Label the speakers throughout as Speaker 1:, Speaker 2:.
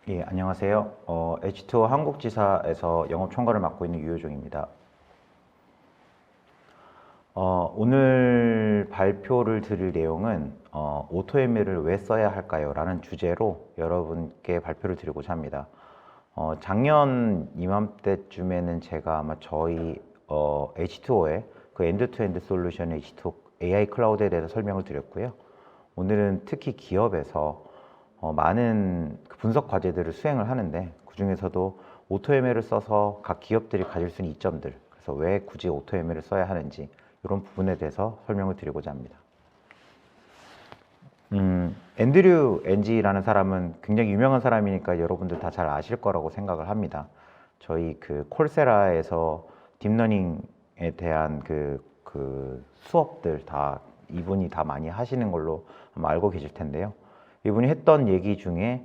Speaker 1: 예, 안녕하세요. H2O 한국지사에서 영업총괄을 맡고 있는 유효종입니다. 오늘 발표를 드릴 내용은 AutoML을 왜 써야 할까요? 라는 주제로 여러분께 발표를 드리고자 합니다. 작년 이맘때쯤에는 제가 아마 저희 H2O의 그 엔드투엔드 솔루션 H2O AI 클라우드에 대해서 설명을 드렸고요. 오늘은 특히 기업에서 많은 분석 과제들을 수행을 하는데 그 중에서도 AutoML을 써서 각 기업들이 가질 수 있는 이점들, 그래서 왜 굳이 AutoML을 써야 하는지 이런 부분에 대해서 설명을 드리고자 합니다. 앤드류 엔지라는 사람은 굉장히 유명한 사람이니까 여러분들 다 잘 아실 거라고 생각을 합니다. 저희 그 콜세라에서 딥러닝에 대한 그 수업들 다 이분이 다 많이 하시는 걸로 아마 알고 계실 텐데요. 이분이 했던 얘기 중에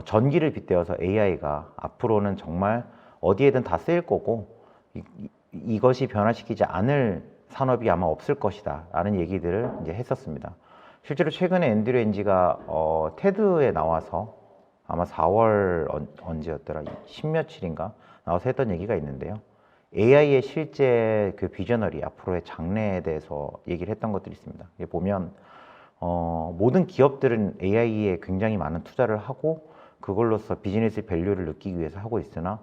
Speaker 1: 전기를 빗대어서 AI가 앞으로는 정말 어디에든 다 쓰일 거고 이것이 변화시키지 않을 산업이 아마 없을 것이다 라는 얘기들을 이제 했었습니다. 실제로 최근에 앤드류 엔지가 테드에 나와서 아마 4월 언제였더라? 10며칠인가? 나와서 했던 얘기가 있는데요. AI의 실제 그 비저너리, 앞으로의 장래에 대해서 얘기를 했던 것들이 있습니다. 보면 모든 기업들은 AI에 굉장히 많은 투자를 하고 그걸로서 비즈니스 밸류를 느끼기 위해서 하고 있으나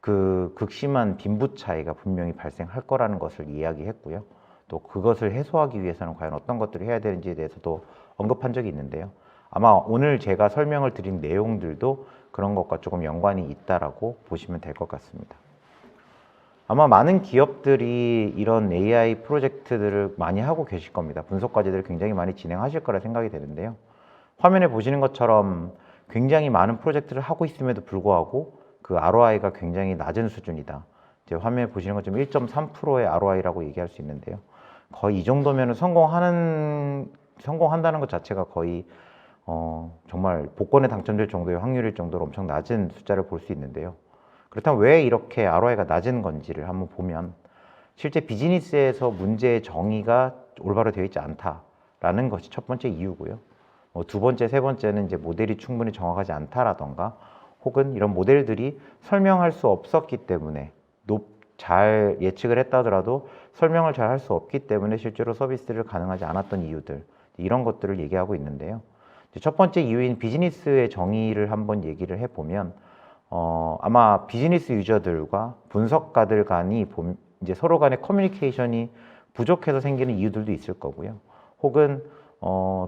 Speaker 1: 그 극심한 빈부 차이가 분명히 발생할 거라는 것을 이야기했고요. 또 그것을 해소하기 위해서는 과연 어떤 것들을 해야 되는지에 대해서도 언급한 적이 있는데요. 아마 오늘 제가 설명을 드린 내용들도 그런 것과 조금 연관이 있다라고 보시면 될 것 같습니다. 아마 많은 기업들이 이런 AI 프로젝트들을 많이 하고 계실 겁니다. 분석 과제들을 굉장히 많이 진행하실 거라 생각이 되는데요. 화면에 보시는 것처럼 굉장히 많은 프로젝트를 하고 있음에도 불구하고 그 ROI가 굉장히 낮은 수준이다. 이제 화면에 보시는 것처럼 1.3%의 ROI라고 얘기할 수 있는데요. 거의 이 정도면 성공한다는 것 자체가 거의 정말 복권에 당첨될 정도의 확률일 정도로 엄청 낮은 숫자를 볼 수 있는데요. 그렇다면 왜 이렇게 ROI가 낮은 건지를 한번 보면 실제 비즈니스에서 문제의 정의가 올바로 되어 있지 않다라는 것이 첫 번째 이유고요. 두 번째, 세 번째는 이제 모델이 충분히 정확하지 않다라던가 혹은 이런 모델들이 설명할 수 없었기 때문에 잘 예측을 했다 하더라도 설명을 잘 할 수 없기 때문에 실제로 서비스를 가능하지 않았던 이유들, 이런 것들을 얘기하고 있는데요. 첫 번째 이유인 비즈니스의 정의를 한번 얘기를 해보면 아마 비즈니스 유저들과 분석가들 간이 이제 서로 간의 커뮤니케이션이 부족해서 생기는 이유들도 있을 거고요. 혹은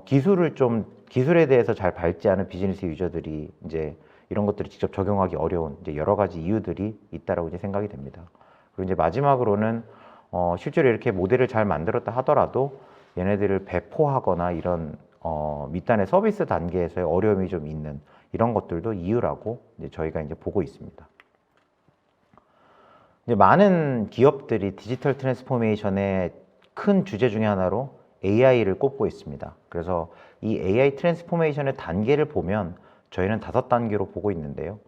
Speaker 1: 기술에 대해서 잘 밟지 않은 비즈니스 유저들이 이제 이런 것들을 직접 적용하기 어려운 이제 여러 가지 이유들이 있다라고 이제 생각이 됩니다. 그리고 이제 마지막으로는 실제로 이렇게 모델을 잘 만들었다 하더라도 얘네들을 배포하거나 이런 밑단의 서비스 단계에서의 어려움이 좀 있는 이런 것들도 이유라고 이제 저희가 이제 보고 있습니다. 이제 많은 기업들이 디지털 트랜스포메이션의 큰 주제 중에 하나로 AI를 꼽고 있습니다. 그래서 이 AI 트랜스포메이션의 단계를 보면 저희는 5단계로 보고 있는데요.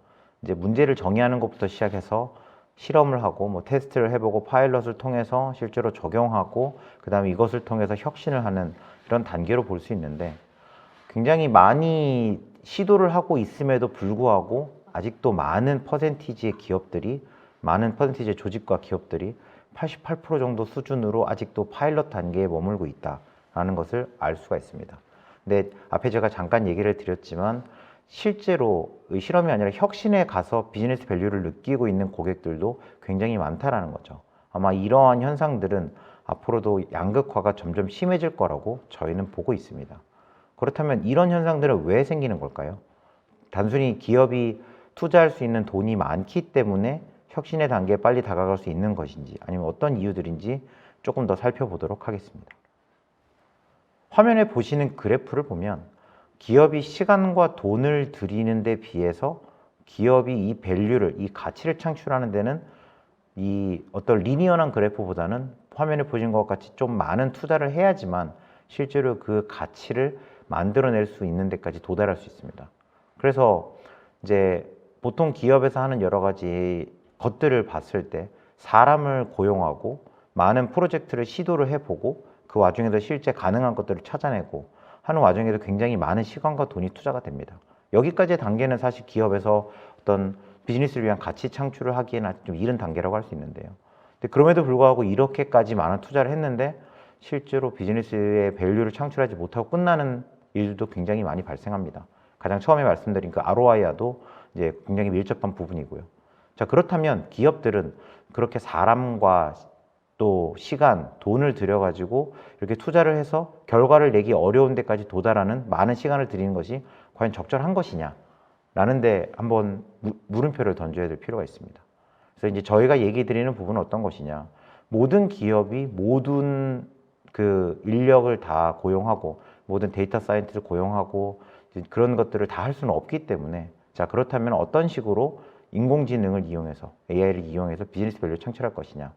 Speaker 1: 이제 문제를 정의하는 것부터 시작해서 실험을 하고 뭐 테스트를 해보고 파일럿을 통해서 실제로 적용하고 그 다음에 이것을 통해서 혁신을 하는 이런 단계로 볼 수 있는데 굉장히 많이 시도를 하고 있음에도 불구하고 아직도 많은 퍼센티지의 조직과 기업들이 88% 정도 수준으로 아직도 파일럿 단계에 머물고 있다라는 것을 알 수가 있습니다. 근데 앞에 제가 잠깐 얘기를 드렸지만 실제로 실험이 아니라 혁신에 가서 비즈니스 밸류를 느끼고 있는 고객들도 굉장히 많다라는 거죠. 아마 이러한 현상들은 앞으로도 양극화가 점점 심해질 거라고 저희는 보고 있습니다. 그렇다면 이런 현상들은 왜 생기는 걸까요? 단순히 기업이 투자할 수 있는 돈이 많기 때문에 혁신의 단계에 빨리 다가갈 수 있는 것인지 아니면 어떤 이유들인지 조금 더 살펴보도록 하겠습니다. 화면에 보시는 그래프를 보면 기업이 시간과 돈을 들이는 데 비해서 기업이 이 가치를 창출하는 데는 이 어떤 리니어한 그래프보다는 화면에 보신 것 같이 좀 많은 투자를 해야지만 실제로 그 가치를 만들어낼 수 있는 데까지 도달할 수 있습니다. 그래서 이제 보통 기업에서 하는 여러 가지 것들을 봤을 때 사람을 고용하고 많은 프로젝트를 시도를 해보고 그 와중에도 실제 가능한 것들을 찾아내고 하는 와중에도 굉장히 많은 시간과 돈이 투자가 됩니다. 여기까지의 단계는 사실 기업에서 어떤 비즈니스를 위한 가치 창출을 하기에는 좀 이른 단계라고 할 수 있는데요. 근데 그럼에도 불구하고 이렇게까지 많은 투자를 했는데 실제로 비즈니스의 밸류를 창출하지 못하고 끝나는 일들도 굉장히 많이 발생합니다. 가장 처음에 말씀드린 그 ROI와도 이제 굉장히 밀접한 부분이고요. 자, 그렇다면 기업들은 그렇게 사람과 또 시간, 돈을 들여가지고 이렇게 투자를 해서 결과를 내기 어려운 데까지 도달하는 많은 시간을 들이는 것이 과연 적절한 것이냐? 라는데 한번 물음표를 던져야 될 필요가 있습니다. 그래서 이제 저희가 얘기 드리는 부분은 어떤 것이냐? 모든 기업이 모든 그 인력을 다 고용하고 모든 데이터 사이언티스트를 고용하고 그런 것들을 다 할 수는 없기 때문에 자, 그렇다면 어떤 식으로 인공지능을 이용해서 AI를 이용해서 비즈니스 밸류 창출할 것이냐?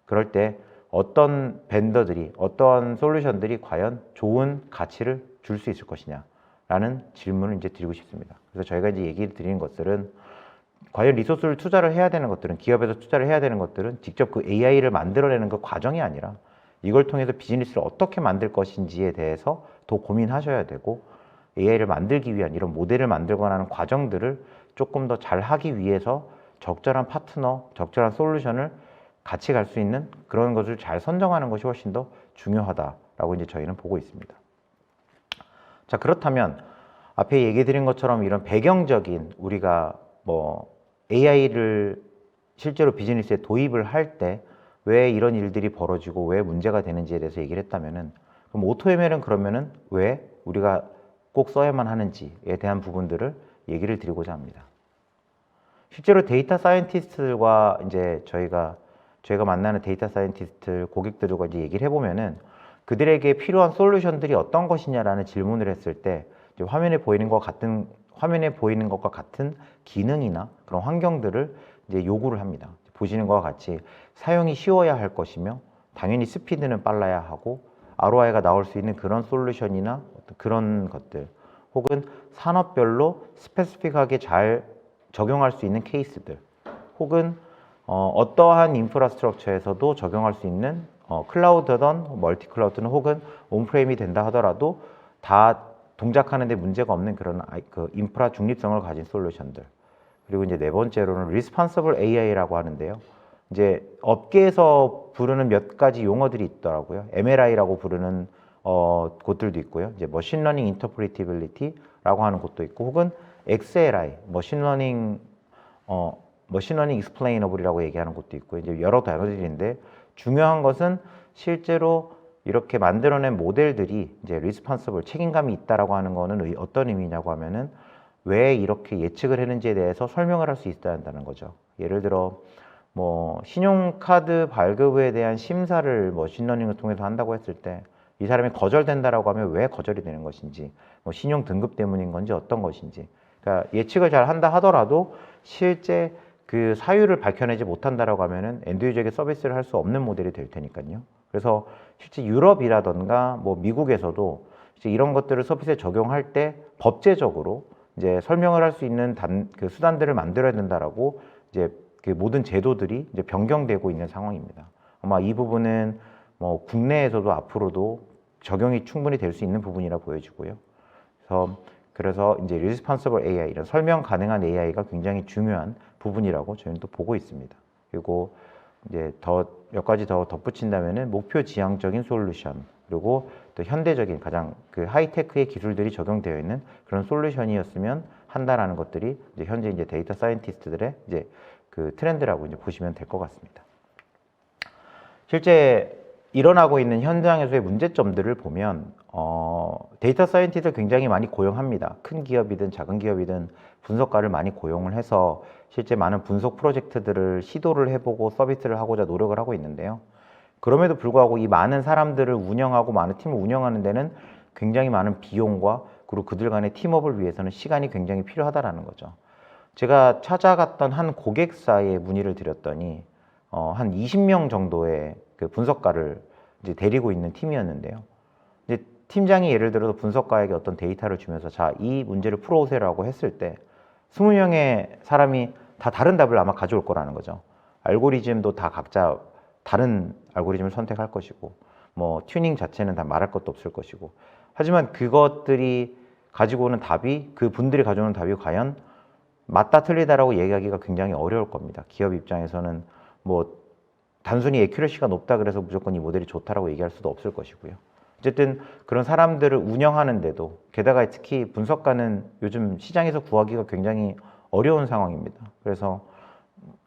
Speaker 1: 그럴 때 어떤 벤더들이 어떤 솔루션들이 과연 좋은 가치를 줄 수 있을 것이냐? 라는 질문을 이제 드리고 싶습니다. 그래서 저희가 이제 얘기를 드리는 것들은 과연 리소스를 투자를 해야 되는 것들은 기업에서 투자를 해야 되는 것들은 직접 그 AI를 만들어내는 그 과정이 아니라 이걸 통해서 비즈니스를 어떻게 만들 것인지에 대해서 더 고민하셔야 되고 AI를 만들기 위한 이런 모델을 만들거나 하는 과정들을 조금 더 잘 하기 위해서 적절한 파트너, 적절한 솔루션을 같이 갈 수 있는 그런 것을 잘 선정하는 것이 훨씬 더 중요하다라고 이제 저희는 보고 있습니다. 자, 그렇다면 앞에 얘기 드린 것처럼 이런 배경적인 우리가 뭐 AI를 실제로 비즈니스에 도입을 할 때 왜 이런 일들이 벌어지고 왜 문제가 되는지에 대해서 얘기를 했다면은 그럼 오토ML은 그러면은 왜 우리가 꼭 써야만 하는지에 대한 부분들을 얘기를 드리고자 합니다. 실제로 데이터 사이언티스트들과 이제 저희가 만나는 데이터 사이언티스트 고객들과 이제 얘기를 해보면은 그들에게 필요한 솔루션들이 어떤 것이냐라는 질문을 했을 때 화면에 보이는 것과 같은 기능이나 그런 환경들을 이제 요구를 합니다. 보시는 것과 같이 사용이 쉬워야 할 것이며 당연히 스피드는 빨라야 하고 ROI가 나올 수 있는 그런 솔루션이나 그런 것들 혹은 산업별로 스페시픽하게 잘 적용할 수 있는 케이스들 혹은 어떠한 인프라스트럭처에서도 적용할 수 있는 클라우드든 멀티 클라우드는 혹은 온프레임이 된다 하더라도 다 동작하는 데 문제가 없는 그런 그 인프라 중립성을 가진 솔루션들. 그리고 이제 네 번째로는 Responsible AI라고 하는데요. 이제 업계에서 부르는 몇 가지 용어들이 있더라고요. MLI라고 부르는 곳들도 있고요. 이제 Machine Learning Interpretability라고 하는 곳도 있고 혹은 XLI, Machine Learning Explainable이라고 얘기하는 곳도 있고 이제 여러 단어들인데 중요한 것은 실제로 이렇게 만들어낸 모델들이 이제 리스폰서블 책임감이 있다라고 하는 거는 어떤 의미냐고 하면은 왜 이렇게 예측을 했는지에 대해서 설명을 할 수 있어야 한다는 거죠. 예를 들어 뭐 신용카드 발급에 대한 심사를 머신러닝을 통해서 한다고 했을 때 이 사람이 거절된다라고 하면 왜 거절이 되는 것인지, 뭐 신용 등급 때문인 건지 어떤 것인지, 그러니까 예측을 잘 한다 하더라도 실제 그 사유를 밝혀내지 못한다라고 하면은 엔드 유저에게 서비스를 할 수 없는 모델이 될 테니까요. 그래서 실제 유럽이라던가 뭐 미국에서도 이제 이런 것들을 서비스에 적용할 때 법제적으로 이제 설명을 할 수 있는 그 수단들을 만들어야 된다라고 이제 그 모든 제도들이 이제 변경되고 있는 상황입니다. 아마 이 부분은 뭐 국내에서도 앞으로도 적용이 충분히 될 수 있는 부분이라 보여지고요. 그래서 이제 Responsible AI, 이런 설명 가능한 AI가 굉장히 중요한 부분이라고 저희는 또 보고 있습니다. 그리고 이제 몇 가지 더 덧붙인다면은 목표 지향적인 솔루션, 그리고 또 현대적인 가장 그 하이테크의 기술들이 적용되어 있는 그런 솔루션이었으면 한다라는 것들이 이제 현재 이제 데이터 사이언티스트들의 이제 그 트렌드라고 이제 보시면 될 것 같습니다. 실제 일어나고 있는 현장에서의 문제점들을 보면 데이터 사이언티스트를 굉장히 많이 고용합니다. 큰 기업이든 작은 기업이든 분석가를 많이 고용을 해서 실제 많은 분석 프로젝트들을 시도를 해보고 서비스를 하고자 노력을 하고 있는데요. 그럼에도 불구하고 이 많은 사람들을 운영하고 많은 팀을 운영하는 데는 굉장히 많은 비용과 그리고 그들 간의 팀업을 위해서는 시간이 굉장히 필요하다라는 거죠. 제가 찾아갔던 한 고객사에 문의를 드렸더니 한 20명 정도의 그 분석가를 이제 데리고 있는 팀이었는데요. 이제 팀장이 예를 들어서 분석가에게 어떤 데이터를 주면서 자, 이 문제를 풀어오세요라고 했을 때 20명의 사람이 다 다른 답을 아마 가져올 거라는 거죠. 알고리즘도 다 각자 다른 알고리즘을 선택할 것이고 뭐 튜닝 자체는 다 말할 것도 없을 것이고 하지만 그것들이 가지고 오는 답이 그 분들이 가져오는 답이 과연 맞다 틀리다라고 얘기하기가 굉장히 어려울 겁니다. 기업 입장에서는 뭐 단순히 애큐러시가 높다 그래서 무조건 이 모델이 좋다라고 얘기할 수도 없을 것이고요. 어쨌든 그런 사람들을 운영하는데도 게다가 특히 분석가는 요즘 시장에서 구하기가 굉장히 어려운 상황입니다. 그래서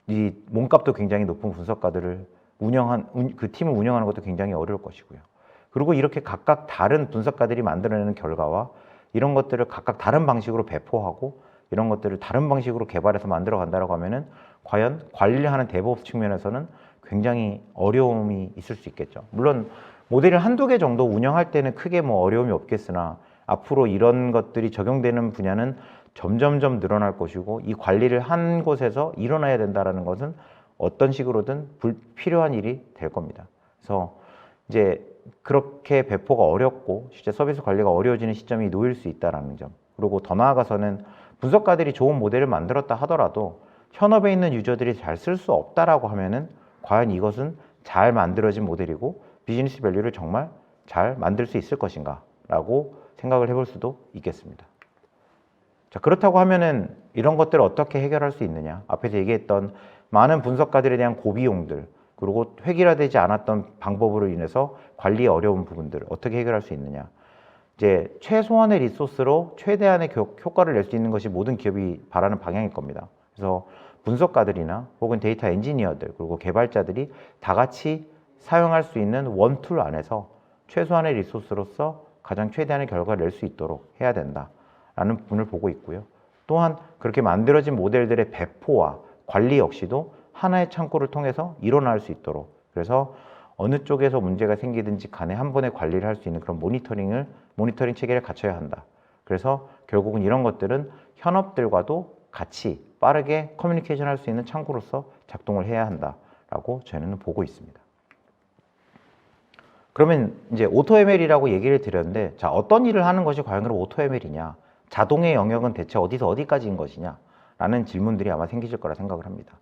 Speaker 1: 이 몸값도 굉장히 높은 분석가들을 그 팀을 운영하는 것도 굉장히 어려울 것이고요. 그리고 이렇게 각각 다른 분석가들이 만들어내는 결과와 이런 것들을 각각 다른 방식으로 배포하고 이런 것들을 다른 방식으로 개발해서 만들어 간다고 하면은 과연 관리하는 데브옵스 측면에서는 굉장히 어려움이 있을 수 있겠죠. 물론 모델을 한두 개 정도 운영할 때는 크게 뭐 어려움이 없겠으나 앞으로 이런 것들이 적용되는 분야는 점점점 늘어날 것이고 이 관리를 한 곳에서 일어나야 된다는 것은 어떤 식으로든 필요한 일이 될 겁니다. 그래서 이제 그렇게 배포가 어렵고 실제 서비스 관리가 어려워지는 시점이 놓일 수 있다는 점. 그리고 더 나아가서는 분석가들이 좋은 모델을 만들었다 하더라도 현업에 있는 유저들이 잘 쓸 수 없다라고 하면은 과연 이것은 잘 만들어진 모델이고 비즈니스 밸류를 정말 잘 만들 수 있을 것인가 라고 생각을 해볼 수도 있겠습니다. 자, 그렇다고 하면은 이런 것들을 어떻게 해결할 수 있느냐. 앞에서 얘기했던 많은 분석가들에 대한 고비용들 그리고 획일화되지 않았던 방법으로 인해서 관리에 어려운 부분들을 어떻게 해결할 수 있느냐. 이제 최소한의 리소스로 최대한의 효과를 낼 수 있는 것이 모든 기업이 바라는 방향일 겁니다. 그래서 분석가들이나 혹은 데이터 엔지니어들 그리고 개발자들이 다 같이 사용할 수 있는 원툴 안에서 최소한의 리소스로서 가장 최대한의 결과를 낼 수 있도록 해야 된다라는 부분을 보고 있고요. 또한 그렇게 만들어진 모델들의 배포와 관리 역시도 하나의 창구를 통해서 일어날 수 있도록 그래서 어느 쪽에서 문제가 생기든지 간에 한 번에 관리를 할 수 있는 그런 모니터링 체계를 갖춰야 한다. 그래서 결국은 이런 것들은 현업들과도 같이 빠르게 커뮤니케이션 할 수 있는 창구로서 작동을 해야 한다라고 저희는 보고 있습니다. 그러면 이제 AutoML이라고 얘기를 드렸는데 자, 어떤 일을 하는 것이 과연 그럼 AutoML이냐? 자동의 영역은 대체 어디서 어디까지인 것이냐? 라는 질문들이 아마 생기실 거라 생각을 합니다.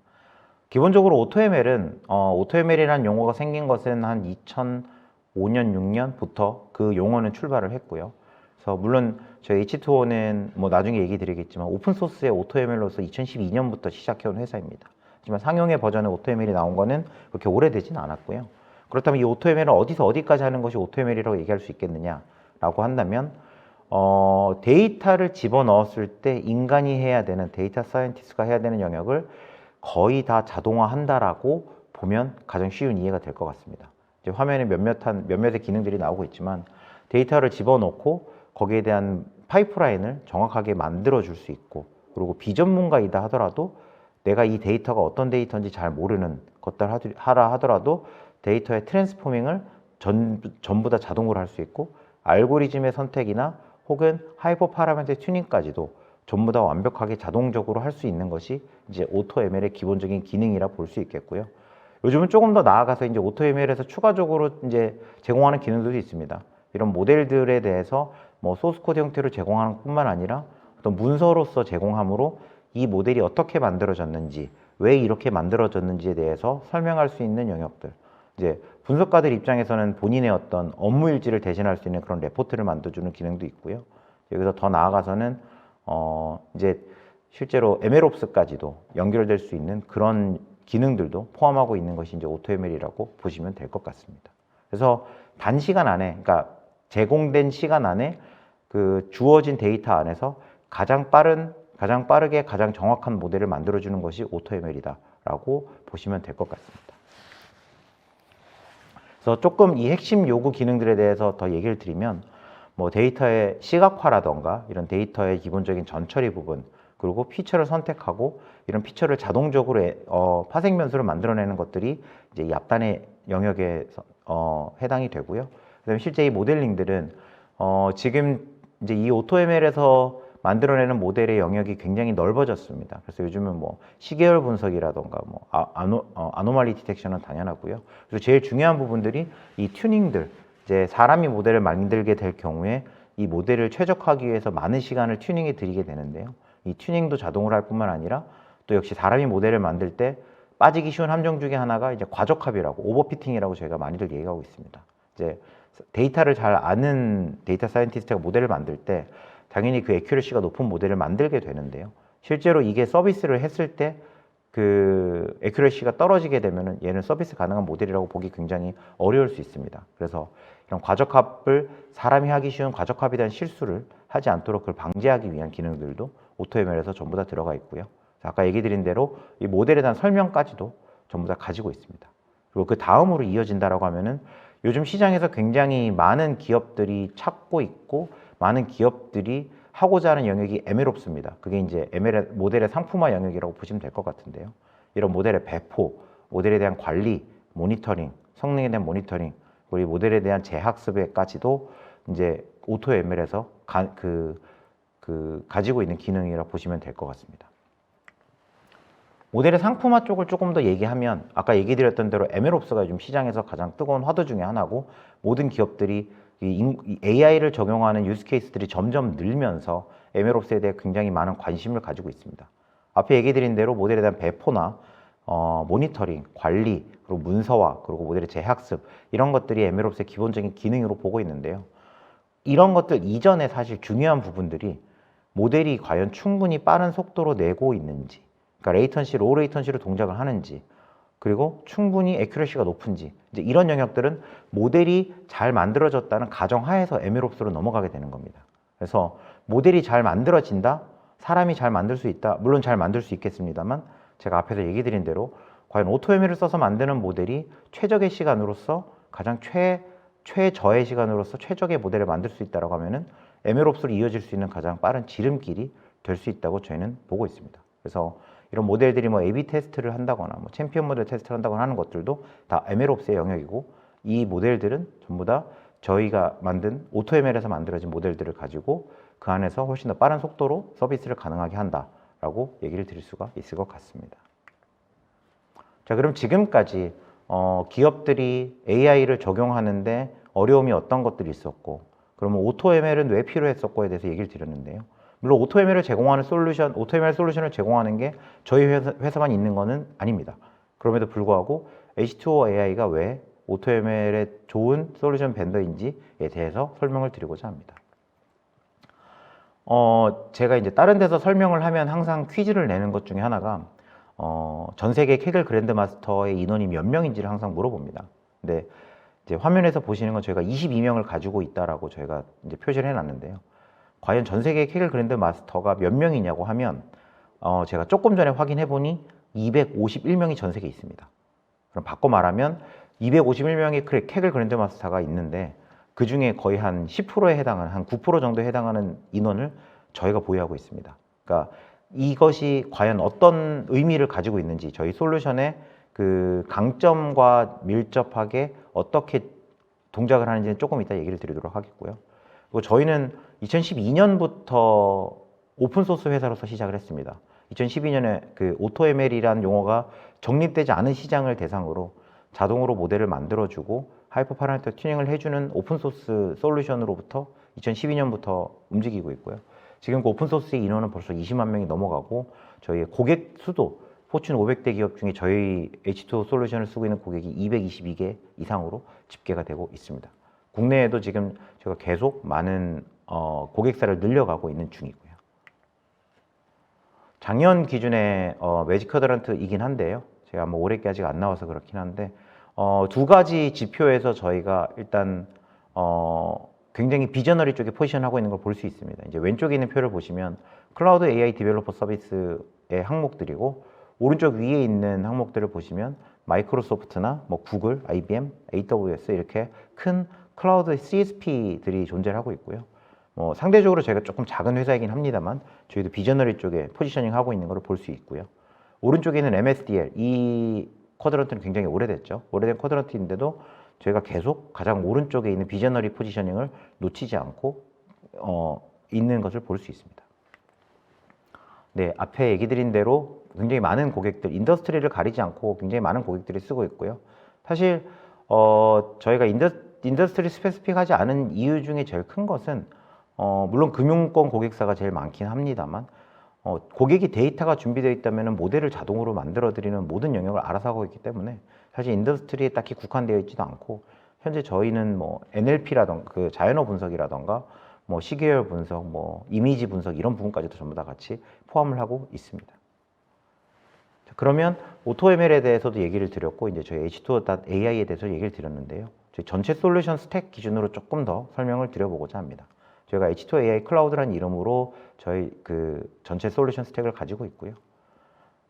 Speaker 1: 기본적으로 AutoML이라는 용어가 생긴 것은 한 2005년, 6년부터 그 용어는 출발을 했고요. 그래서 물론 저희 H2O는 뭐 나중에 얘기 드리겠지만 오픈소스의 AutoML로서 2012년부터 시작해온 회사입니다. 하지만 상용의 버전의 AutoML이 나온 거는 그렇게 오래되진 않았고요. 그렇다면 이 AutoML은 어디서 어디까지 하는 것이 AutoML이라고 얘기할 수 있겠느냐라고 한다면 데이터를 집어넣었을 때 인간이 해야 되는 데이터 사이언티스트가 해야 되는 영역을 거의 다 자동화한다라고 보면 가장 쉬운 이해가 될 것 같습니다. 이제 화면에 몇몇의 기능들이 나오고 있지만 데이터를 집어넣고 거기에 대한 파이프라인을 정확하게 만들어 줄 수 있고 그리고 비전문가이다 하더라도 내가 이 데이터가 어떤 데이터인지 잘 모르는 것들 하라 하더라도 데이터의 트랜스포밍을 전부 다 자동으로 할 수 있고 알고리즘의 선택이나 혹은 하이퍼 파라미터 튜닝까지도 전부 다 완벽하게 자동적으로 할 수 있는 것이 이제 AutoML의 기본적인 기능이라 볼 수 있겠고요. 요즘은 조금 더 나아가서 이제 AutoML에서 추가적으로 이제 제공하는 기능들도 있습니다. 이런 모델들에 대해서 뭐 소스코드 형태로 제공하는 뿐만 아니라 어떤 문서로서 제공함으로 이 모델이 어떻게 만들어졌는지, 왜 이렇게 만들어졌는지에 대해서 설명할 수 있는 영역들. 이제 분석가들 입장에서는 본인의 어떤 업무 일지를 대신할 수 있는 그런 레포트를 만들어주는 기능도 있고요. 여기서 더 나아가서는 이제 실제로 MLOps까지도 연결될 수 있는 그런 기능들도 포함하고 있는 것이 이제 AutoML이라고 보시면 될 것 같습니다. 그래서 단시간 안에, 그러니까 제공된 시간 안에 그 주어진 데이터 안에서 가장 빠르게 가장 정확한 모델을 만들어주는 것이 AutoML이다라고 보시면 될 것 같습니다. 그래서 조금 이 핵심 요구 기능들에 대해서 더 얘기를 드리면 뭐 데이터의 시각화라던가 이런 데이터의 기본적인 전처리 부분 그리고 피처를 선택하고 이런 피처를 자동적으로 파생 변수를 만들어내는 것들이 이제 이 앞단의 영역에 해당이 되고요. 그다음에 실제 이 모델링들은 지금 이제 이 AutoML에서 만들어내는 모델의 영역이 굉장히 넓어졌습니다. 그래서 요즘은 뭐 시계열 분석이라던가 뭐 아노말리 디텍션은 당연하고요. 그리고 제일 중요한 부분들이 이 튜닝들, 이제 사람이 모델을 만들게 될 경우에 이 모델을 최적화하기 위해서 많은 시간을 튜닝에 들이게 되는데요. 이 튜닝도 자동으로 할 뿐만 아니라 또 역시 사람이 모델을 만들 때 빠지기 쉬운 함정 중에 하나가 이제 과적합이라고 오버피팅이라고 저희가 많이들 얘기하고 있습니다. 이제 데이터를 잘 아는 데이터 사이언티스트가 모델을 만들 때 당연히 그 애큐러시가 높은 모델을 만들게 되는데요. 실제로 이게 서비스를 했을 때 그 애큐러시가 떨어지게 되면은 얘는 서비스 가능한 모델이라고 보기 굉장히 어려울 수 있습니다. 그래서 이런 과적합을 사람이 하기 쉬운 과적합에 대한 실수를 하지 않도록 그걸 방지하기 위한 기능들도 오토ML에서 전부 다 들어가 있고요. 아까 얘기 드린 대로 이 모델에 대한 설명까지도 전부 다 가지고 있습니다. 그리고 그 다음으로 이어진다라고 하면은 요즘 시장에서 굉장히 많은 기업들이 찾고 있고 많은 기업들이 하고자 하는 영역이 MLOps입니다. 그게 이제 모델의 상품화 영역이라고 보시면 될 것 같은데요. 이런 모델의 배포, 모델에 대한 관리, 모니터링, 성능에 대한 모니터링, 그리고 모델에 대한 재학습에까지도 이제 오토ML에서 가지고 있는 기능이라고 보시면 될 것 같습니다. 모델의 상품화 쪽을 조금 더 얘기하면 아까 얘기 드렸던 대로 MLOps가 요즘 시장에서 가장 뜨거운 화두 중에 하나고 모든 기업들이 이 AI를 적용하는 유스 케이스들이 점점 늘면서 MLOps에 대해 굉장히 많은 관심을 가지고 있습니다. 앞에 얘기 드린 대로 모델에 대한 배포나 모니터링, 관리, 그리고 문서화, 그리고 모델의 재학습 이런 것들이 MLOps의 기본적인 기능으로 보고 있는데요. 이런 것들 이전에 사실 중요한 부분들이 모델이 과연 충분히 빠른 속도로 내고 있는지, 그러니까 레이턴시, 로우 레이턴시로 동작을 하는지, 그리고 충분히 애큐러시가 높은지, 이제 이런 영역들은 모델이 잘 만들어졌다는 가정하에서 MLOps로 넘어가게 되는 겁니다. 그래서 모델이 잘 만들어진다, 사람이 잘 만들 수 있다, 물론 잘 만들 수 있겠습니다만 제가 앞에서 얘기 드린 대로 과연 오토ML을 써서 만드는 모델이 최적의 시간으로서 가장 최저의 시간으로서 최적의 모델을 만들 수 있다고 하면은 MLOps로 이어질 수 있는 가장 빠른 지름길이 될 수 있다고 저희는 보고 있습니다. 그래서 이런 모델들이 뭐 A/B 테스트를 한다거나 뭐 챔피언 모델 테스트를 한다거나 하는 것들도 다 MLOps의 영역이고 이 모델들은 전부 다 저희가 만든 오토ML에서 만들어진 모델들을 가지고 그 안에서 훨씬 더 빠른 속도로 서비스를 가능하게 한다라고 얘기를 드릴 수가 있을 것 같습니다. 자, 그럼 지금까지 기업들이 AI를 적용하는데 어려움이 어떤 것들이 있었고 그러면 오토ML은 왜 필요했었고에 대해서 얘기를 드렸는데요. 물론 오토ML을 제공하는 오토ML 솔루션을 제공하는 게 저희 회사만 있는 거는 아닙니다. 그럼에도 불구하고 H2O AI가 왜 오토ML의 좋은 솔루션 벤더인지에 대해서 설명을 드리고자 합니다. 제가 이제 다른 데서 설명을 하면 항상 퀴즈를 내는 것 중에 하나가 전 세계 케겔 그랜드 마스터의 인원이 몇 명인지를 항상 물어봅니다. 근데 이제 화면에서 보시는 건 저희가 22명을 가지고 있다라고 저희가 이제 표시를 해놨는데요. 과연 전 세계 케겔 그랜드 마스터가 몇 명이냐고 하면 제가 조금 전에 확인해 보니 251명이 전 세계에 있습니다. 그럼 바꿔 말하면 251명의 케겔 그랜드 마스터가 있는데 그 중에 거의 한 10%에 해당하는 한 9% 정도에 해당하는 인원을 저희가 보유하고 있습니다. 그러니까 이것이 과연 어떤 의미를 가지고 있는지 저희 솔루션의 그 강점과 밀접하게 어떻게 동작을 하는지는 조금 이따 얘기를 드리도록 하겠고요. 그리고 저희는 2012년부터 오픈소스 회사로서 시작을 했습니다. 2012년에 그 오토ML이라는 용어가 정립되지 않은 시장을 대상으로 자동으로 모델을 만들어주고 하이퍼 파라미터 튜닝을 해주는 오픈소스 솔루션으로부터 2012년부터 움직이고 있고요. 지금 그 오픈소스의 인원은 벌써 20만 명이 넘어가고 저희 고객 수도 포춘 500대 기업 중에 저희 H2O 솔루션을 쓰고 있는 고객이 222개 이상으로 집계가 되고 있습니다. 국내에도 지금 제가 계속 많은 고객사를 늘려가고 있는 중이고요. 작년 기준에 매직 쿼드런트이긴 한데요. 제가 뭐 올해 게 아직 안 나와서 그렇긴 한데 두 가지 지표에서 저희가 일단 굉장히 비저너리 쪽에 포지션하고 있는 걸 볼 수 있습니다. 이제 왼쪽에 있는 표를 보시면 클라우드 AI 디벨로퍼 서비스의 항목들이고 오른쪽 위에 있는 항목들을 보시면 마이크로소프트나 뭐 구글, IBM, AWS 이렇게 큰 클라우드 CSP들이 존재를 하고 있고요. 상대적으로 저희가 조금 작은 회사이긴 합니다만 저희도 비저너리 쪽에 포지셔닝 하고 있는 걸 볼 수 있고요. 오른쪽에 있는 MSDL, 이 쿼드런트는 굉장히 오래됐죠. 오래된 쿼드런트인데도 저희가 계속 가장 오른쪽에 있는 비저너리 포지셔닝을 놓치지 않고 있는 것을 볼 수 있습니다. 네, 앞에 얘기 드린 대로 굉장히 많은 고객들, 인더스트리를 가리지 않고 굉장히 많은 고객들이 쓰고 있고요. 사실 저희가 인더스트리 스페시픽하지 않은 이유 중에 제일 큰 것은 물론 금융권 고객사가 제일 많긴 합니다만 고객이 데이터가 준비되어 있다면 모델을 자동으로 만들어드리는 모든 영역을 알아서 하고 있기 때문에 사실 인더스트리에 딱히 국한되어 있지도 않고 현재 저희는 뭐 NLP라던가 그 자연어 분석이라던가 뭐 시계열 분석, 뭐 이미지 분석 이런 부분까지도 전부 다 같이 포함을 하고 있습니다. 그러면 AutoML에 대해서도 얘기를 드렸고 이제 저희 H2.AI에 대해서 얘기를 드렸는데요. 저희 전체 솔루션 스택 기준으로 조금 더 설명을 드려보고자 합니다. 저희가 H2AI 클라우드라는 이름으로 저희 그 전체 솔루션 스택을 가지고 있고요.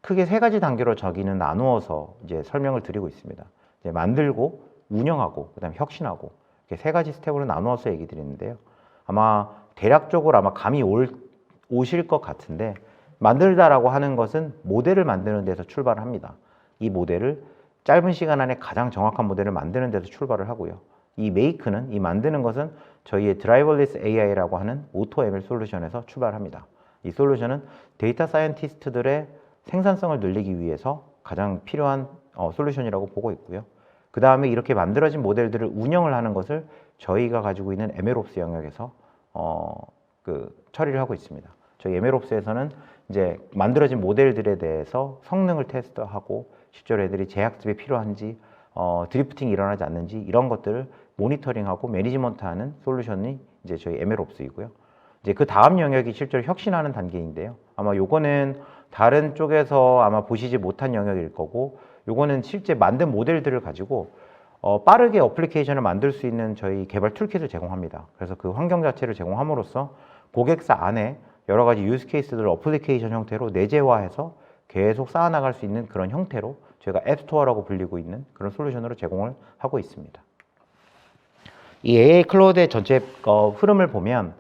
Speaker 1: 크게 세 가지 단계로 저기는 나누어서 이제 설명을 드리고 있습니다. 이제 만들고, 운영하고, 그다음에 혁신하고 이렇게 세 가지 스텝으로 나누어서 얘기 드리는데요. 아마 대략적으로 아마 감이 오실 것 같은데 만들다라고 하는 것은 모델을 만드는 데서 출발을 합니다. 이 모델을 짧은 시간 안에 가장 정확한 모델을 만드는 데서 출발을 하고요. 이 make는, 이 만드는 것은 저희의 드라이버리스 AI라고 하는 AutoML 솔루션에서 출발합니다. 이 솔루션은 데이터 사이언티스트들의 생산성을 늘리기 위해서 가장 필요한 솔루션이라고 보고 있고요. 그 다음에 이렇게 만들어진 모델들을 운영을 하는 것을 저희가 가지고 있는 MLOps 영역에서 처리를 하고 있습니다. 저희 MLOps에서는 이제 만들어진 모델들에 대해서 성능을 테스트하고 실제로 애들이 재학습이 필요한지 드리프팅이 일어나지 않는지 이런 것들을 모니터링하고 매니지먼트하는 솔루션이 이제 저희 MLOps이고요. 이제 그 다음 영역이 실제로 혁신하는 단계인데요. 아마 요거는 다른 쪽에서 아마 보시지 못한 영역일 거고, 요거는 실제 만든 모델들을 가지고 빠르게 어플리케이션을 만들 수 있는 저희 개발 툴킷을 제공합니다. 그래서 그 환경 자체를 제공함으로써 고객사 안에 여러 가지 유스 케이스들을 어플리케이션 형태로 내재화해서 계속 쌓아나갈 수 있는 그런 형태로 저희가 앱스토어라고 불리고 있는 그런 솔루션으로 제공을 하고 있습니다. 이 AI 클라우드의 전체 흐름을 보면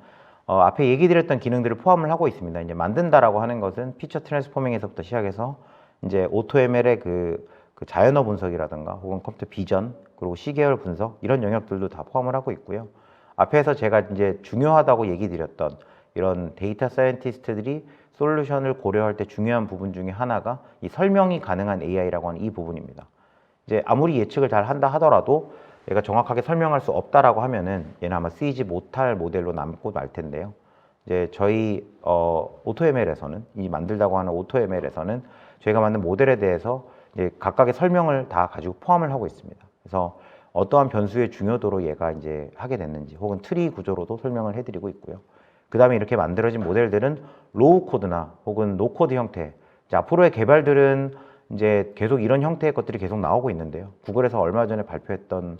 Speaker 1: 앞에 얘기 드렸던 기능들을 포함을 하고 있습니다. 이제 만든다라고 하는 것은 피처 트랜스포밍에서부터 시작해서 이제 AutoML의 그 자연어 분석이라든가 혹은 컴퓨터 비전 그리고 시계열 분석 이런 영역들도 다 포함을 하고 있고요. 앞에서 제가 이제 중요하다고 얘기 드렸던 이런 데이터 사이언티스트들이 솔루션을 고려할 때 중요한 부분 중에 하나가 이 설명이 가능한 AI라고 하는 이 부분입니다. 이제 아무리 예측을 잘 한다 하더라도 얘가 정확하게 설명할 수 없다라고 하면은 얘는 아마 쓰이지 못할 모델로 남고 말 텐데요. 이제 저희 AutoML에서는 이 만들다고 하는 AutoML에서는 저희가 만든 모델에 대해서 이제 각각의 설명을 다 가지고 포함을 하고 있습니다. 그래서 어떠한 변수의 중요도로 얘가 이제 하게 됐는지 혹은 트리 구조로도 설명을 해드리고 있고요. 그 다음에 이렇게 만들어진 모델들은 로우 코드나 혹은 노 코드 형태. 이제 앞으로의 개발들은 이제 계속 이런 형태의 것들이 계속 나오고 있는데요. 구글에서 얼마 전에 발표했던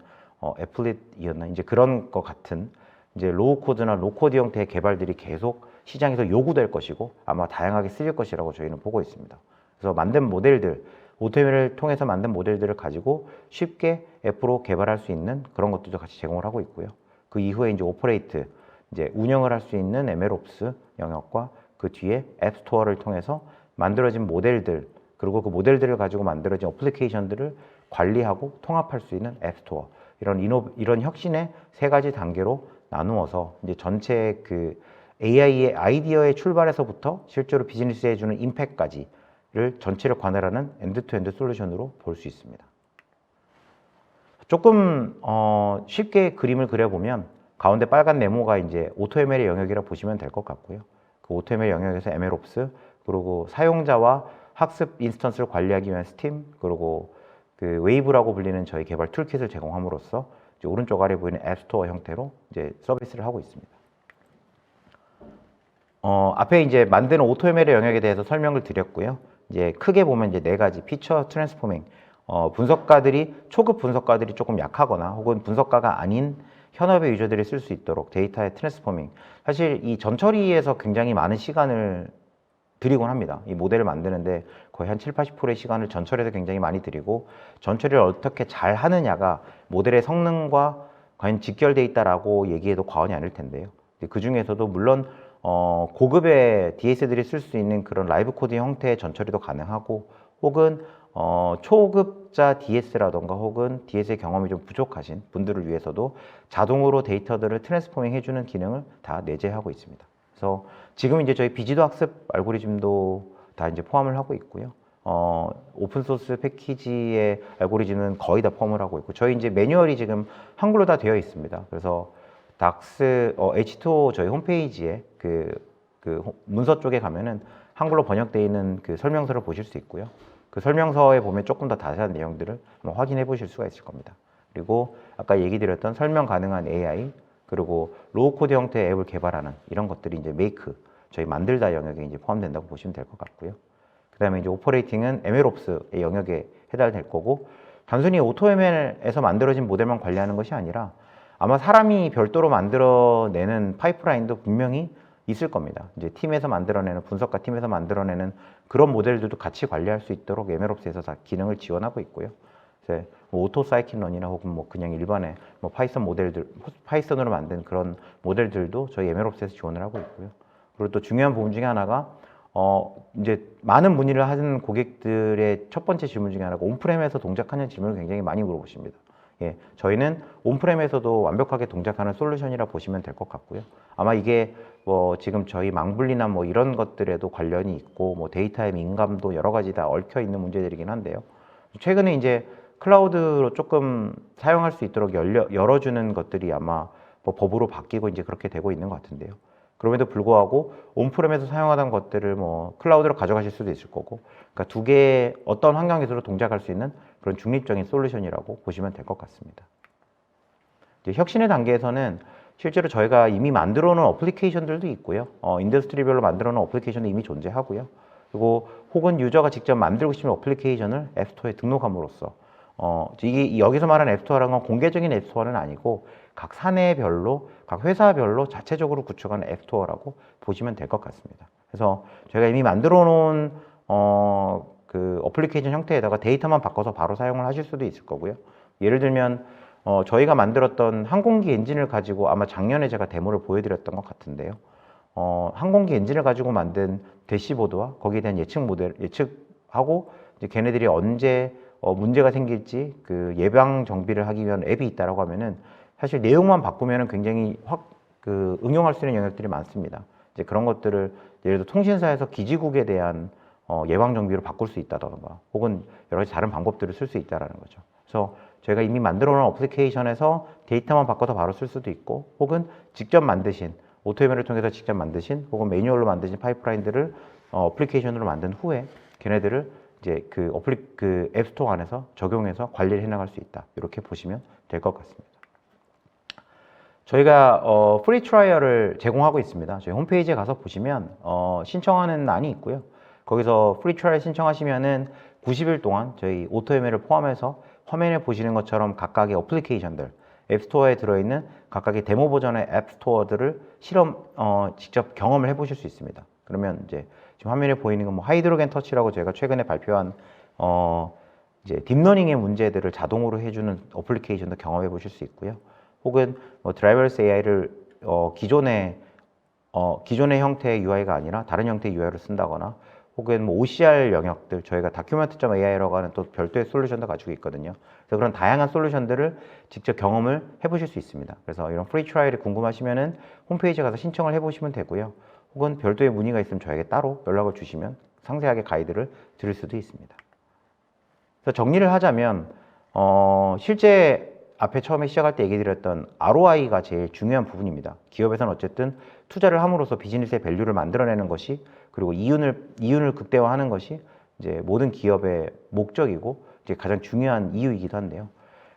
Speaker 1: 애플릿이었나 이제 그런 것 같은 이제 로우 코드나 노 코드 형태의 개발들이 계속 시장에서 요구될 것이고 아마 다양하게 쓰일 것이라고 저희는 보고 있습니다. 그래서 만든 모델들, AutoML을 통해서 만든 모델들을 가지고 쉽게 앱으로 개발할 수 있는 그런 것들도 같이 제공을 하고 있고요. 그 이후에 이제 오퍼레이트, 이제 운영을 할 수 있는 MLOps 영역과 그 뒤에 앱스토어를 통해서 만들어진 모델들 그리고 그 모델들을 가지고 만들어진 어플리케이션들을 관리하고 통합할 수 있는 앱스토어 이런 혁신의 세 가지 단계로 나누어서 이제 전체 그 AI의 아이디어의 출발에서부터 실제로 비즈니스에 주는 임팩트까지를 전체를 관할하는 엔드투엔드 솔루션으로 볼 수 있습니다. 조금 쉽게 그림을 그려보면 가운데 빨간 네모가 이제 AutoML의 영역이라 보시면 될 것 같고요. 그 AutoML 영역에서 MLOps 그리고 사용자와 학습 인스턴스를 관리하기 위한 스팀 그리고 그 웨이브라고 불리는 저희 개발 툴킷을 제공함으로써 이제 오른쪽 아래 보이는 앱스토어 형태로 이제 서비스를 하고 있습니다. 앞에 이제 만드는 AutoML의 영역에 대해서 설명을 드렸고요. 이제 크게 보면 이제 네 가지 피처 트랜스포밍 분석가들이 초급 분석가들이 조금 약하거나 혹은 분석가가 아닌 현업의 유저들이 쓸 수 있도록 데이터의 트랜스포밍 사실 이 전처리에서 굉장히 많은 시간을 드리곤 합니다. 이 모델을 만드는데 거의 한 70~80%의 시간을 전처리에서 굉장히 많이 드리고 전처리를 어떻게 잘 하느냐가 모델의 성능과 과연 직결돼 있다라고 얘기해도 과언이 아닐 텐데요. 그 중에서도 물론 고급의 DS들이 쓸 수 있는 그런 라이브 코드 형태의 전처리도 가능하고 혹은 초급자 DS라던가 혹은 DS의 경험이 좀 부족하신 분들을 위해서도 자동으로 데이터들을 트랜스포밍 해주는 기능을 다 내재하고 있습니다. 그래서 지금 이제 저희 비지도 학습 알고리즘도 다 이제 포함을 하고 있고요. 오픈소스 패키지의 알고리즘은 거의 다 포함을 하고 있고 저희 이제 매뉴얼이 지금 한글로 다 되어 있습니다. 그래서 닥스 H2O 저희 홈페이지에 그 문서 쪽에 가면은 한글로 번역되어 있는 그 설명서를 보실 수 있고요. 그 설명서에 보면 조금 더 자세한 내용들을 확인해 보실 수가 있을 겁니다. 그리고 아까 얘기 드렸던 설명 가능한 AI, 그리고 로우 코드 형태의 앱을 개발하는 이런 것들이 이제 메이크, 저희 만들다 영역에 이제 포함된다고 보시면 될 것 같고요. 그 다음에 이제 오퍼레이팅은 MLOps의 영역에 해당될 거고, 단순히 AutoML에서 만들어진 모델만 관리하는 것이 아니라 아마 사람이 별도로 만들어내는 파이프라인도 분명히 있을 겁니다. 이제 팀에서 만들어내는, 분석가 팀에서 만들어내는 그런 모델들도 같이 관리할 수 있도록 MLOps에서 다 기능을 지원하고 있고요. 그래서 뭐 오토 사이클런이나 혹은 뭐 그냥 일반의 뭐 파이썬 모델들, 파이썬으로 만든 그런 모델들도 저희 MLOps에서 지원을 하고 있고요. 그리고 또 중요한 부분 중에 하나가 이제 많은 문의를 하는 고객들의 첫 번째 질문 중에 하나가 온프렘에서 동작하는 질문을 굉장히 많이 물어보십니다. 예, 저희는 온프렘에서도 완벽하게 동작하는 솔루션이라 보시면 될 것 같고요. 아마 이게 뭐 지금 저희 망분리나 뭐 이런 것들에도 관련이 있고 뭐 데이터의 민감도 여러 가지 다 얽혀 있는 문제들이긴 한데요. 최근에 이제 클라우드로 조금 사용할 수 있도록 열어주는 것들이 아마 뭐 법으로 바뀌고 이제 그렇게 되고 있는 것 같은데요. 그럼에도 불구하고 온프렘에서 사용하던 것들을 뭐 클라우드로 가져가실 수도 있을 거고, 그러니까 두 개의 어떤 환경에서도 동작할 수 있는 그런 중립적인 솔루션이라고 보시면 될 것 같습니다. 이제 혁신의 단계에서는 실제로 저희가 이미 만들어 놓은 어플리케이션들도 있고요. 인더스트리별로 만들어 놓은 어플리케이션도 이미 존재하고요. 그리고 혹은 유저가 직접 만들고 싶은 어플리케이션을 앱스토어에 등록함으로써 이게 여기서 말하는 앱스토어라는 건 공개적인 앱스토어는 아니고 각 사내별로, 각 회사별로 자체적으로 구축하는 앱스토어라고 보시면 될 것 같습니다. 그래서 저희가 이미 만들어 놓은 그 어플리케이션 형태에다가 데이터만 바꿔서 바로 사용을 하실 수도 있을 거고요. 예를 들면 저희가 만들었던 항공기 엔진을 가지고 아마 작년에 제가 데모를 보여드렸던 것 같은데요. 항공기 엔진을 가지고 만든 대시보드와 거기에 대한 예측하고 이제 걔네들이 언제 문제가 생길지 그 예방 정비를 하기 위한 앱이 있다라고 하면은 사실 내용만 바꾸면은 굉장히 응용할 수 있는 영역들이 많습니다. 이제 그런 것들을 예를 들어 통신사에서 기지국에 대한 예방 정비로 바꿀 수 있다던가 혹은 여러 가지 다른 방법들을 쓸 수 있다라는 거죠. 그래서 저희가 이미 만들어 놓은 어플리케이션에서 데이터만 바꿔서 바로 쓸 수도 있고, 혹은 직접 만드신 오토ML을 통해서 직접 만드신 혹은 매뉴얼로 만드신 파이프라인들을 어플리케이션으로 만든 후에 걔네들을 이제 그 앱스토어 안에서 적용해서 관리를 해나갈 수 있다. 이렇게 보시면 될 것 같습니다. 저희가 프리 트라이얼을 제공하고 있습니다. 저희 홈페이지에 가서 보시면 신청하는 란이 있고요. 거기서 프리 트라이얼 신청하시면은 90일 동안 저희 오토ML을 포함해서 화면에 보시는 것처럼 각각의 어플리케이션들, 앱스토어에 들어있는 각각의 데모 버전의 앱스토어들을 직접 경험을 해보실 수 있습니다. 그러면 이제 지금 화면에 보이는 건 뭐 하이드로겐 터치라고 저희가 최근에 발표한 이제 딥러닝의 문제들을 자동으로 해주는 어플리케이션도 경험해 보실 수 있고요. 혹은 뭐 드라이버레스 AI를 기존의 형태의 UI가 아니라 다른 형태의 UI를 쓴다거나, 혹은 뭐 OCR 영역들, 저희가 document.ai라고 하는 또 별도의 솔루션도 가지고 있거든요. 그래서 그런 다양한 솔루션들을 직접 경험을 해보실 수 있습니다. 그래서 이런 프리 트라이얼이 궁금하시면은 홈페이지에 가서 신청을 해보시면 되고요. 혹은 별도의 문의가 있으면 저에게 따로 연락을 주시면 상세하게 가이드를 드릴 수도 있습니다. 그래서 정리를 하자면 실제 앞에 처음에 시작할 때 얘기 드렸던 ROI가 제일 중요한 부분입니다. 기업에서는 어쨌든 투자를 함으로써 비즈니스의 밸류를 만들어내는 것이, 그리고 이윤을 극대화하는 것이 이제 모든 기업의 목적이고 이제 가장 중요한 이유이기도 한데요.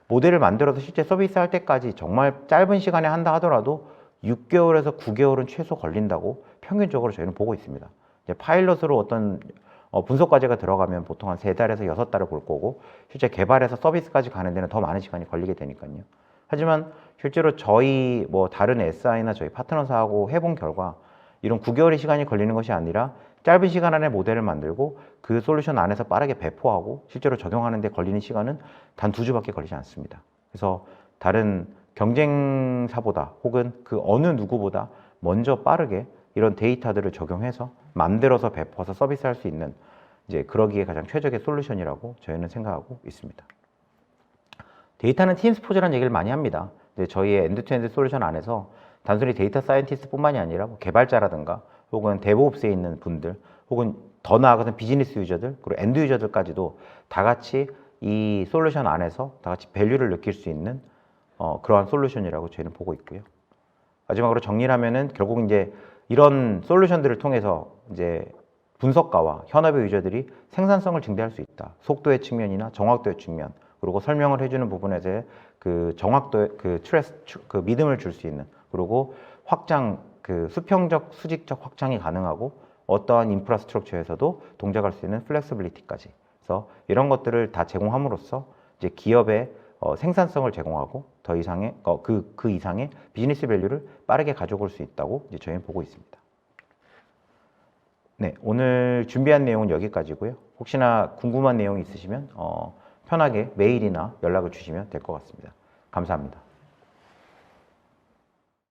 Speaker 1: 모델을 만들어서 실제 서비스 할 때까지 정말 짧은 시간에 한다 하더라도 6개월에서 9개월은 최소 걸린다고 평균적으로 저희는 보고 있습니다. 이제 파일럿으로 어떤 분석 과제가 들어가면 보통 한 3달에서 6달을 볼 거고, 실제 개발해서 서비스까지 가는 데는 더 많은 시간이 걸리게 되니까요. 하지만 실제로 저희 뭐 다른 SI나 저희 파트너사하고 해본 결과 이런 9개월의 시간이 걸리는 것이 아니라 짧은 시간 안에 모델을 만들고 그 솔루션 안에서 빠르게 배포하고 실제로 적용하는 데 걸리는 시간은 단 2주밖에 걸리지 않습니다. 그래서 다른 경쟁사보다 혹은 그 어느 누구보다 먼저 빠르게 이런 데이터들을 적용해서 만들어서 배포해서 서비스할 수 있는, 이제 그러기에 가장 최적의 솔루션이라고 저희는 생각하고 있습니다. 데이터는 팀스포즈라는 얘기를 많이 합니다. 저희의 엔드투엔드 솔루션 안에서 단순히 데이터 사이언티스트뿐만이 아니라 뭐 개발자라든가 혹은 데브옵스에 있는 분들, 혹은 더 나아가서는 비즈니스 유저들, 그리고 엔드 유저들까지도 다 같이 이 솔루션 안에서 다 같이 밸류를 느낄 수 있는 그러한 솔루션이라고 저희는 보고 있고요. 마지막으로 정리를 하면은 결국 이제 이런 솔루션들을 통해서 이제 분석가와 현업의 유저들이 생산성을 증대할 수 있다. 속도의 측면이나 정확도의 측면, 그리고 설명을 해주는 부분에서 그 정확도의 그 믿음을 줄 수 있는 그리고 확장, 그 수평적, 수직적 확장이 가능하고 어떠한 인프라스트럭처에서도 동작할 수 있는 플렉시빌리티까지. 그래서 이런 것들을 다 제공함으로써 이제 기업의 생산성을 제공하고 더 이상의 그 이상의 비즈니스 밸류를 빠르게 가져올 수 있다고 이제 저희는 보고 있습니다. 네, 오늘 준비한 내용은 여기까지고요. 혹시나 궁금한 내용이 있으시면 편하게 메일이나 연락을 주시면 될 것 같습니다. 감사합니다.